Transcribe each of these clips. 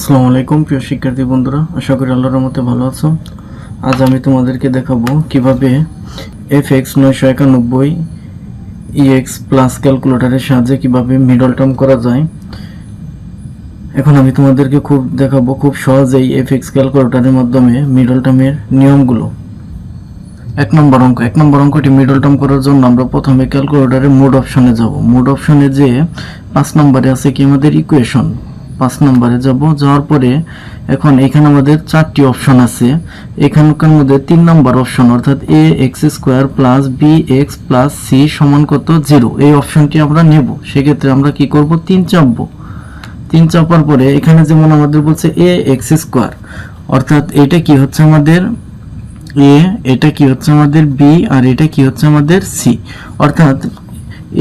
আসসালামু আলাইকুম প্রিয় শিক্ষার্থী বন্ধুরা, আশা করি আল্লাহর রহমতে ভালো আছো। আজ আমি তোমাদেরকে দেখাবো কিভাবে fx 991 ex প্লাস ক্যালকুলেটরের সাহায্যে কিভাবে মিডল টার্ম করা যায়। এখন আমি তোমাদেরকে দেখাবো খুব সহজেই fx ক্যালকুলেটরের মাধ্যমে মিডল টার্মের নিয়মগুলো। এক নম্বর অঙ্কটি মিডল টার্ম করার জন্য আমরা প্রথমে ক্যালকুলেটরের মোড অপশনে যাব। মোড অপশনে যে 5 নম্বরে আছে কি আমাদের ইকুয়েশন, 5 নম্বরে যাওয়ার পরে এখন এখানে আমাদের 4টি অপশন আছে। এখানকার মধ্যে 3 নম্বর অপশন অর্থাৎ a x square plus b x plus c সমান কত 0, এই অপশনটি আমরা নেব। সেক্ষেত্রে আমরা কি করব, 3 চাপবো। 3 চাপার পরে এখানে যেমন আমাদের বলছে a x স্কয়ার অর্থাৎ এটা কি হচ্ছে আমাদের a, এটা কি হচ্ছে আমাদের b, আর এটা কি হচ্ছে আমাদের c। অর্থাৎ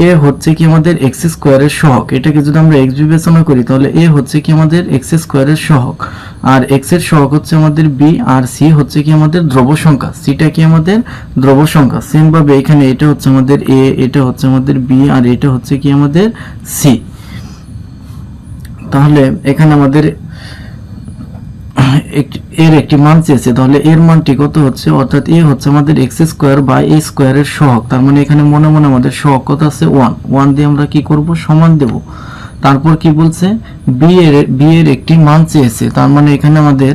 a হচ্ছে কি আমাদের x স্কয়ারের সহগ। এটাকে যদি আমরা x বিবেচনা করি তাহলে a হচ্ছে কি আমাদের x স্কয়ারের সহগ, আর x এর সহগ হচ্ছে আমাদের b, আর c হচ্ছে কি আমাদের ধ্রুব সংখ্যা। c টা কি আমাদের ধ্রুব সংখ্যা। সেম ভাবে এখানে এটা হচ্ছে আমাদের a, এটা হচ্ছে আমাদের b, আর এটা হচ্ছে কি আমাদের c। তাহলে এখানে আমাদের এর একটি মান চেয়েছে, তাহলে এর মানটি কত হচ্ছে, অর্থাৎ a হচ্ছে আমাদের x স্কয়ার বা a স্কয়ারের সহগ। তার মানে এখানে মনে মনে আমাদের সহগ কত আছে 1 দিয়ে আমরা কি করব, সমান দেব। তারপর কি বলছে, b এর একটি মান চেয়েছে, তার মানে এখানে আমাদের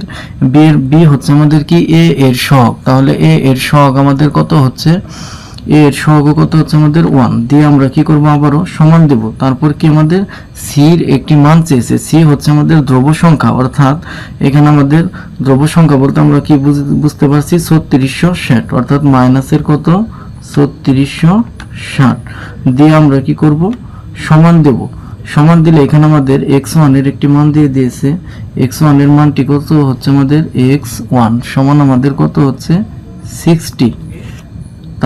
b হচ্ছে আমাদের কি a এর সহগ। তাহলে a এর সহগ আমাদের কত হচ্ছে, a এর সহগ কত হচ্ছে আমাদের 1 দিয়ে আমরা কি করব, আবারও সমান দেব। তারপর কি আমাদের c এর একটি মান চেয়েছে, c হচ্ছে আমাদের ধ্রুব সংখ্যা, অর্থাৎ এখানে আমাদের ধ্রুব সংখ্যা বলতে আমরা কি বুঝতে পারছি 3660, অর্থাৎ মাইনাসের কত 3660 দিয়ে আমরা কি করব, সমান দেব। সমান দিলে এখানে আমাদের x1 এর একটি মান দিয়ে দিয়েছে। x1 এর মানটি কত হচ্ছে আমাদের x1 সমান আমাদের কত হচ্ছে 60।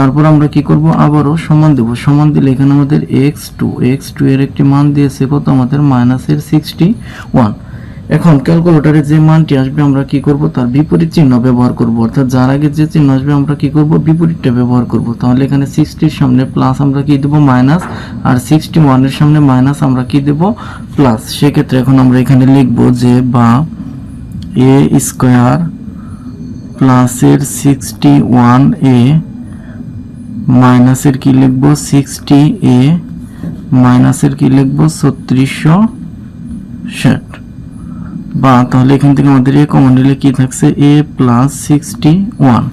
তারপর আমরা কি করব, আবারও সমান দেব। সমান দিলে এখানে আমাদের x2 এর একটি মান দিয়েছে কত আমাদের মাইনাসের 61। এখন ক্যালকুলেটরে যে মানটি আসবে আমরা কি করব, তার বিপরীত চিহ্ন ব্যবহার করব, অর্থাৎ যার আগে যে চিহ্ন আসবে আমরা কি করব, বিপরীতটা ব্যবহার করব। তাহলে এখানে 60 এর সামনে প্লাস আমরা কি দেব, মাইনাস, আর 61 এর সামনে মাইনাস আমরা কি দেব, প্লাস। সেক্ষেত্রে এখন আমরা এখানে লিখব যে বা a স্কয়ার প্লাসের 61a মাইনাসের কি লিখব 60a মাইনাসের কি লিখব 3660, বা তাহলে এখান থেকে আমাদের a কমন নিলে কি থাকছে a প্লাস 61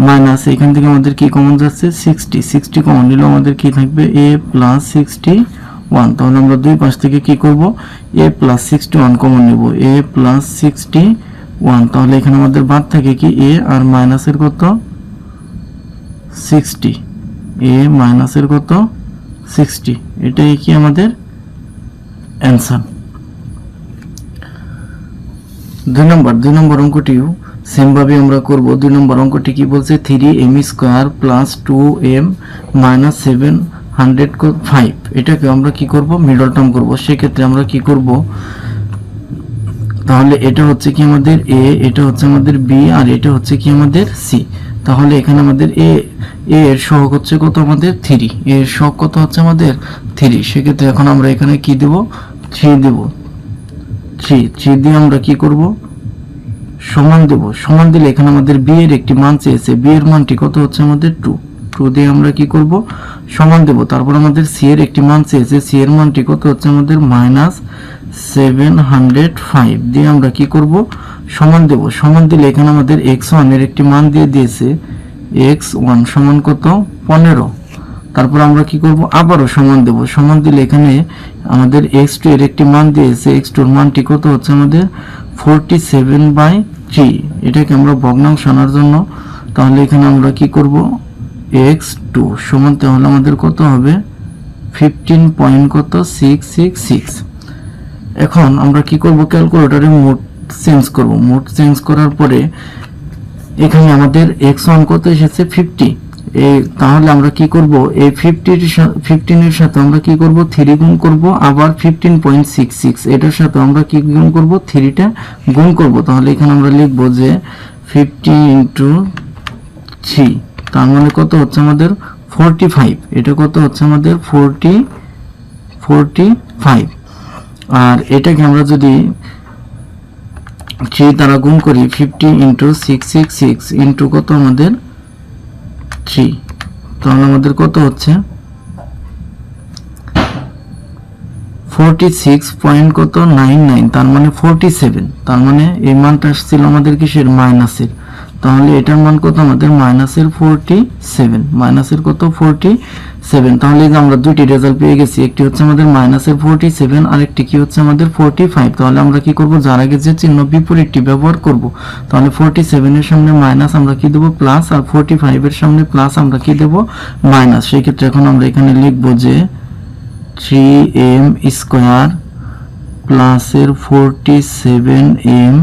মাইনাস এখান থেকে আমাদের কি কমন যাচ্ছে 60 কমন নিলে আমাদের কি থাকবে a প্লাস 61। তাহলে আমরা দুই পাশ থেকে কি করব, a প্লাস 61 কমন নেব, a প্লাস 61। তাহলে এখানে আমাদের বাদ থাকে কি a আর মাইনাসের কত 60, a মাইনাসের কত 60, এটাই কি আমাদের অ্যান্সার। দুই নম্বর অঙ্কটিও সেম ভাবে আমরা করব। 2 নম্বর অঙ্কটি কি বলছে, 3m square plus 2m minus 705, এটাকে আমরা কি করব, মিডল টার্ম করব। সেক্ষেত্রে আমরা কি করব, তাহলে এটা হচ্ছে কি আমাদের a, এটা হচ্ছে আমাদের b, আর এটা হচ্ছে কি আমাদের c। তাহলে এখানে আমাদের a এর সহগ হচ্ছে কত আমাদের 3, এর সহগ কত হচ্ছে আমাদের 3। সেক্ষেত্রে এখন আমরা এখানে কি দেব, 3 দেব। 3 দিয়ে আমরা কি করব, সমান দেব। সমান দিলে এখানে আমাদের b এর একটি মান চেয়েছে, b এর মানটি কত হচ্ছে আমাদের 2 দিয়ে আমরা কি করব, সমান দেব। তারপর আমাদের c এর একটি মান চেয়েছে, c এর মানটি কত হচ্ছে আমাদের মাইনাস 705 দিয়ে আমরা কি করব, সমান দেব। সমান দিলে এখানে আমাদের x1 এর একটি মান দিয়ে দিয়েছে, x1 সমান কত 15। তারপর আমরা কি করব, আবারও সমান দেব। সমান দিলে এখানে আমাদের x2 এর একটি মান দিয়েছে, x2 এর মানটি কত হচ্ছে আমাদের 47/3, এটাকে আমরা ভগ্নাংশ আনার জন্য। তাহলে এখানে আমরা কি করব, x2 সমান তাহলে আমাদের কত হবে 15.666। এখন আমরা কি করব, ক্যালকুলেটরে মোড চেঞ্জ করব। মোড চেঞ্জ করার পরে এখানে আমাদের x1 কত এসেছে 50, তাহলে আমরা কি করব, এই 15 এর সাথে আমরা কি করব 3 গুণ করব, আবার 15.66 এটার সাথে আমরা কি গুণ করব, 3টা গুণ করব। তাহলে এখানে আমরা লিখব যে 50 × 3, তার মানে কত হচ্ছে আমাদের 45, এটা কত হচ্ছে আমাদের 45। আর এটাকে আমরা যদি 3 দ্বারা গুণ করি 50 ইন্টু 666 ইন্টু কত আমাদের 3, তাহলে আমাদের কত হচ্ছে 46.99, তার মানে 47, তার মানে এই মানটা আসছিল আমাদের কিসের মাইনাসের, তাহলে এটার মান কত আমাদের মাইনাসের 47, মাইনাসের কত 47, তাহলে এই যে আমরা দুইটি রেজাল্ট পেয়ে গেছি, একটি হচ্ছে আমাদের মাইনাসের 47 আর একটি কি হচ্ছে আমাদের 45। তাহলে আমরা কি করব, যার আগে যে চিহ্ন বিপরীতটি ব্যবহার করব, তাহলে 47 এর সামনে মাইনাস আমরা কি দেব প্লাস, আর 45 এর সামনে প্লাস আমরা কি দেব মাইনাস। সেই ক্ষেত্রে এখন আমরা এখানে লিখব যে 3m স্কয়ার প্লাসের 47m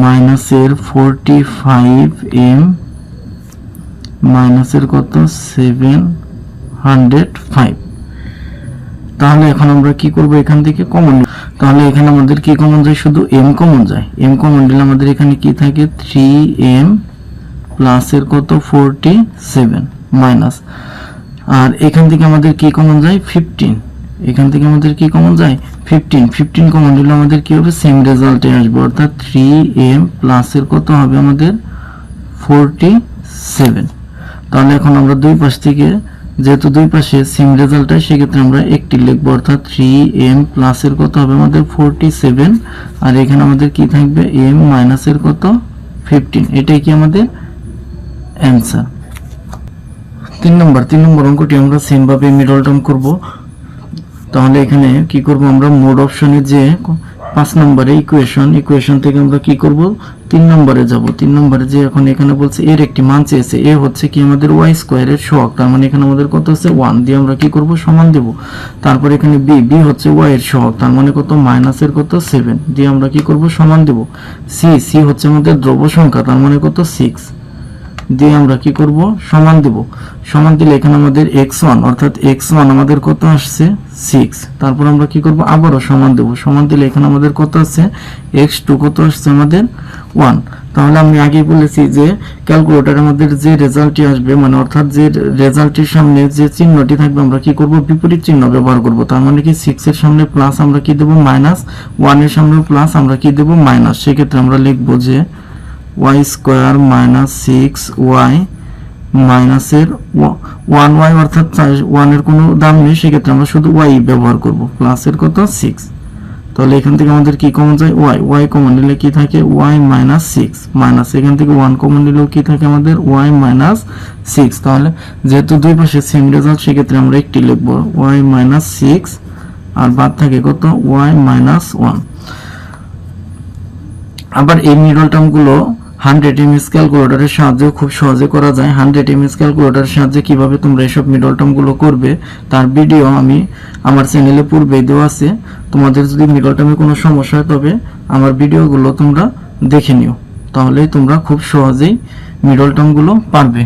মাইনাসের 45m মাইনাসের কত 705। তাহলে এখন আমরা কি করব, এখান থেকে কমন, তাহলে এখানে আমাদের কি কমন যায়, শুধু m কমন যায়, m কমন দিলে আমাদের এখানে কি থাকে 3m প্লাসের কত 47 মাইনাস, আর এখান থেকে আমাদের কি কমন যায় 15, এখান থেকে আমাদের কি কমন যায় 15 কমন দিলে আমাদের কি হবে সেম রেজাল্টে আসবে, অর্থাৎ 3m প্লাসের কত হবে আমাদের 47। তাহলে এখন আমরা দুই পাশ থেকে, যেহেতু দুই পাশে সেম রেজাল্ট হয়, সেক্ষেত্রে আমরা একটি লিখবো, অর্থাৎ 3m প্লাসের কত হবে আমাদের 47, আর এখানে আমাদের কি থাকবে m মাইনাসের কত 15, এটাই কি আমাদের অ্যান্সার। 3 নম্বর অঙ্কটি আমরা সেম ভাবে মিডল টার্ম করব। তাহলে এখানে কি করব, আমরা মোড অপশনে যে 5 নম্বরে ইকুয়েশন থেকে আমরা কি করব 3 নম্বরে যাব। 3 নম্বরে যে এখন এখানে বলছে এর একটি মান চেয়েছে, এ হচ্ছে কি আমাদের y স্কয়ারের সহগ, তার মানে এখানে আমাদের কত আছে 1 দিয়ে আমরা কি করব সমান দেব। তারপর এখানে b হচ্ছে y এর সহগ, তার মানে কত মাইনাসের কত 7 দিয়ে আমরা কি করব সমান দেব। c হচ্ছে আমাদের দ্রব্য সংখ্যা, তার মানে কত 6 দিয়ে আমরা কি করব সমান দেব। সমান দিলে এখানে আমাদের x1 অর্থাৎ x1 আমাদের কত আসছে 6, তারপর আমরা কি করব আবারও সমান দেব। সমান দিলে এখানে আমাদের কত আছে x2 কত আসছে আমাদের 1। তাহলে আমি আগেই বলেছি যে ক্যালকুলেটরে আমাদের যে রেজাল্টটি আসবে, মানে অর্থাৎ যে রেজাল্টের সামনে যে চিহ্নটি থাকবে আমরা কি করব বিপরীত চিহ্ন ব্যবহার করব। তার মানে কি 6 এর সামনে প্লাস আমরা কি দেব মাইনাস, 1 এর সামনে প্লাস আমরা কি দেব মাইনাস। সেক্ষেত্রে আমরা লিখব যে y স্কয়ার মাইনাস 6y মাইনাসের 1y অর্থাৎ 1 এর কোনো দাম নেই, সেক্ষেত্রে আমরা শুধু y ব্যবহার করব, প্লাসের কত 6। তাহলে এখান থেকে আমাদের কি কমন যায় y কমন নিলে কি থাকে y মাইনাস 6 মাইনাস এখান থেকে 1 কমন নিলেও কি থাকে আমাদের y মাইনাস 6। তাহলে যেহেতু দুই পাশে সেম রেজাল্ট, সেক্ষেত্রে আমরা একটি লিখব y মাইনাস 6 আর বাদ থাকে কত y মাইনাস 1। আবার এই মিডল টার্মগুলো 100 ms ক্যালকুলেটরের সাহায্যে খুব সহজে করা যায়। 100 ms ক্যালকুলেটরের সাহায্যে কিভাবে তোমরা এসব মিডল টার্মগুলো করবে তার ভিডিও আমি আমার চ্যানেলে পূর্বেই দেওয়া আছে। তোমাদের যদি মিডল টার্মে কোনো সমস্যা হয় তবে আমার ভিডিওগুলো তোমরা দেখে নিও, তাহলেই তোমরা খুব সহজেই মিডল টার্মগুলো পারবে।